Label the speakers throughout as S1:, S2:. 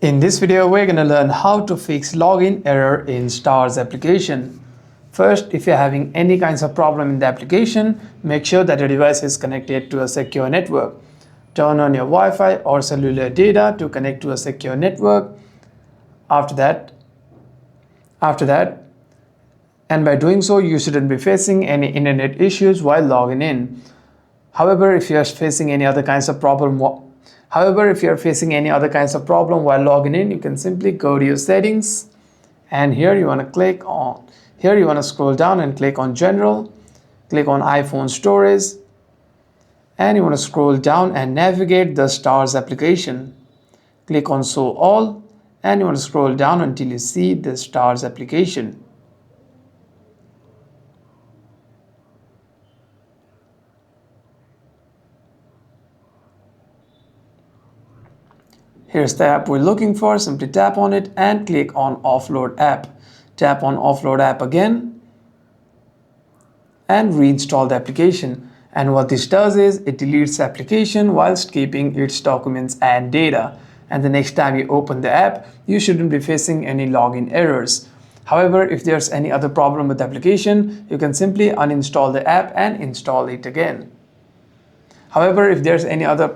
S1: In this video, we're going to learn how to fix login error in STARZ application. First, if you're having any kinds of problem in the application, make sure that your device is connected to a secure network. Turn on your Wi-Fi or cellular data to connect to a secure network. After that, and by doing so, you shouldn't be facing any internet issues while logging in. However, if you're facing any other kinds of problem while logging in, you can simply go to your settings, and here you want to scroll down and click on General, click on iPhone Storage, and you want to scroll down and navigate the STARZ application. Click on Show All, and you want to scroll down until you see the STARZ application. Here's the app we're looking for. Simply tap on it and click on Offload App. Tap on Offload App again and reinstall the application. And what this does is it deletes the application whilst keeping its documents and data. And the next time you open the app, you shouldn't be facing any login errors. However, if there's any other problem with the application, you can simply uninstall the app and install it again. However, if there's any other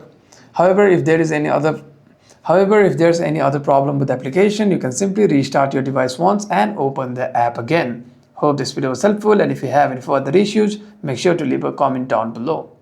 S1: problem with the application, you can simply restart your device once and open the app again. Hope this video was helpful, and if you have any further issues, make sure to leave a comment down below.